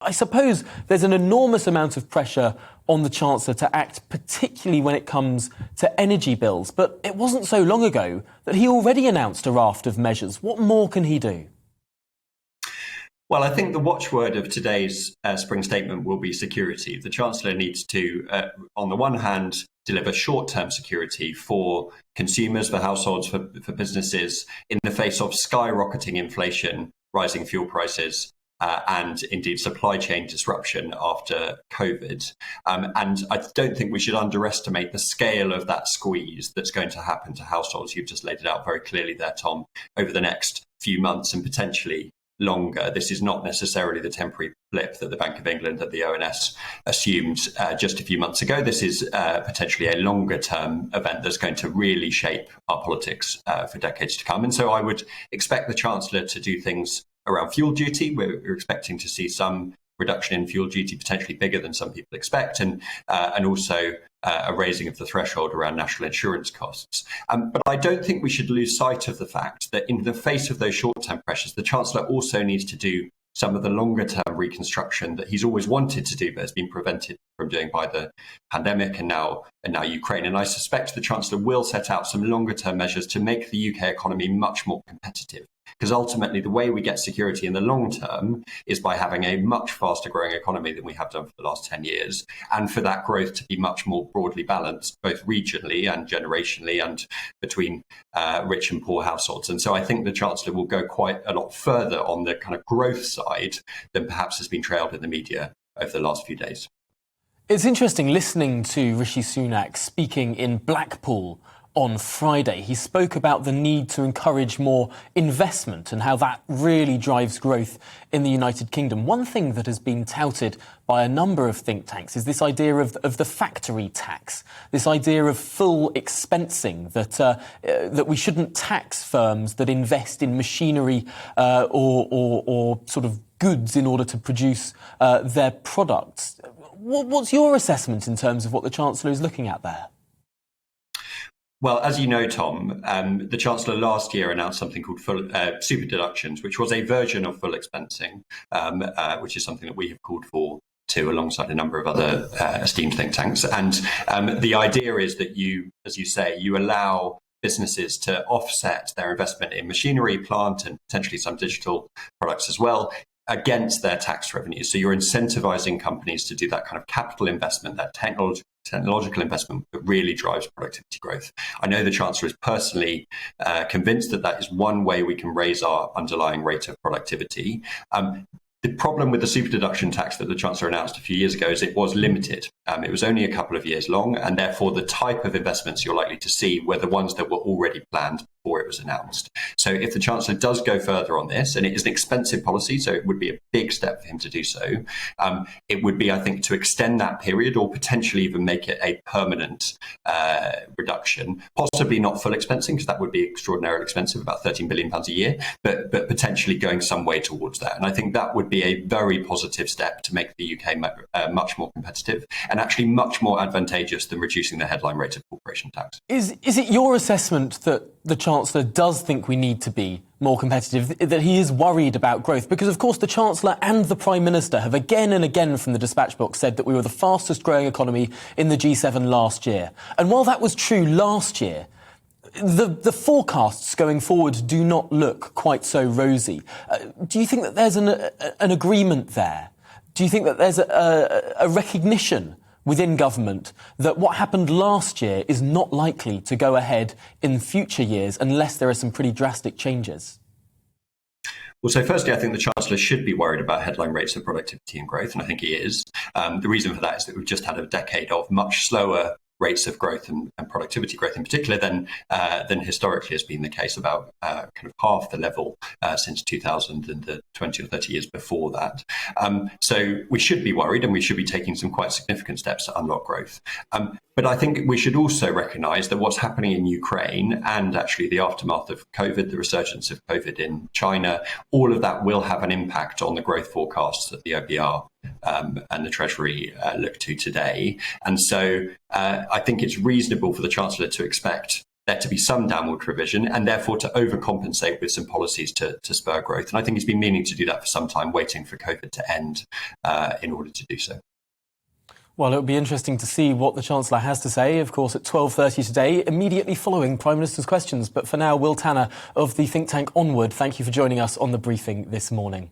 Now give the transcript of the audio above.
I suppose there's an enormous amount of pressure on the Chancellor to act, particularly when it comes to energy bills. But it wasn't so long ago that he already announced a raft of measures. What more can he do? Well, I think the watchword of today's spring statement will be security. The Chancellor needs to, on the one hand, deliver short-term security for consumers, for households, for businesses in the face of skyrocketing inflation, rising fuel prices, and indeed supply chain disruption after COVID. And I don't think we should underestimate the scale of that squeeze that's going to happen to households. You've just laid it out very clearly there, Tom, over the next few months and potentially longer. This is not necessarily the temporary blip that the Bank of England and the ONS assumed just a few months ago. This is potentially a longer term event that's going to really shape our politics for decades to come. And so I would expect the Chancellor to do things around fuel duty. We're expecting to see some reduction in fuel duty, potentially bigger than some people expect, and also a raising of the threshold around national insurance costs. But I don't think we should lose sight of the fact that in the face of those short-term pressures, the Chancellor also needs to do some of the longer-term reconstruction that he's always wanted to do, but has been prevented from doing by the pandemic and now Ukraine. And I suspect the Chancellor will set out some longer-term measures to make the UK economy much more competitive. Because ultimately, the way we get security in the long term is by having a much faster growing economy than we have done for the last 10 years. And for that growth to be much more broadly balanced, both regionally and generationally and between rich and poor households. And so I think the Chancellor will go quite a lot further on the kind of growth side than perhaps has been trailed in the media over the last few days. It's interesting listening to Rishi Sunak speaking in Blackpool on Friday. He spoke about the need to encourage more investment and how that really drives growth in the United Kingdom. One thing that has been touted by a number of think tanks is this idea of the factory tax, this idea of full expensing, that we shouldn't tax firms that invest in machinery or sort of goods in order to produce their products. What's your assessment in terms of what the Chancellor is looking at there? Well, as you know, Tom, the Chancellor last year announced something called super deductions, which was a version of full expensing, which is something that we have called for too, alongside a number of other esteemed think tanks. And the idea is that you, as you say, you allow businesses to offset their investment in machinery, plant, and potentially some digital products as well against their tax revenues. So you're incentivizing companies to do that kind of capital investment, that technological investment that really drives productivity growth. I know the Chancellor is personally convinced that that is one way we can raise our underlying rate of productivity. The problem with the super deduction tax that the Chancellor announced a few years ago is it was limited. It was only a couple of years long, and therefore the type of investments you're likely to see were the ones that were already planned before it was announced. So if the Chancellor does go further on this, and it is an expensive policy, so it would be a big step for him to do so, it would be, I think, to extend that period or potentially even make it a permanent reduction, possibly not full expensing, because that would be extraordinarily expensive, about £13 billion a year, but potentially going some way towards that. And I think that would be a very positive step to make the UK much more competitive and actually much more advantageous than reducing the headline rate of corporation tax. Is it your assessment that the Chancellor does think we need to be more competitive, that he is worried about growth? Because, of course, the Chancellor and the Prime Minister have again and again from the dispatch box said that we were the fastest growing economy in the G7 last year. And while that was true last year, the forecasts going forward do not look quite so rosy. Do you think that there's an agreement there? Do you think that there's a recognition within government that what happened last year is not likely to go ahead in future years unless there are some pretty drastic changes? Well, so firstly, I think the Chancellor should be worried about headline rates of productivity and growth, and I think he is. The reason for that is that we've just had a decade of much slower rates of growth and productivity growth in particular than historically has been the case, about kind of half the level since 2000 and the 20 or 30 years before that. So we should be worried, and we should be taking some quite significant steps to unlock growth. But I think we should also recognise that what's happening in Ukraine and actually the aftermath of COVID, the resurgence of COVID in China, all of that will have an impact on the growth forecasts that the OBR and the Treasury look to today. And so I think it's reasonable for the Chancellor to expect there to be some downward revision and therefore to overcompensate with some policies to spur growth. And I think he's been meaning to do that for some time, waiting for COVID to end in order to do so. Well, it'll be interesting to see what the Chancellor has to say, of course, at 12:30 today, immediately following Prime Minister's questions. But for now, Will Tanner of the think tank Onward, thank you for joining us on the briefing this morning.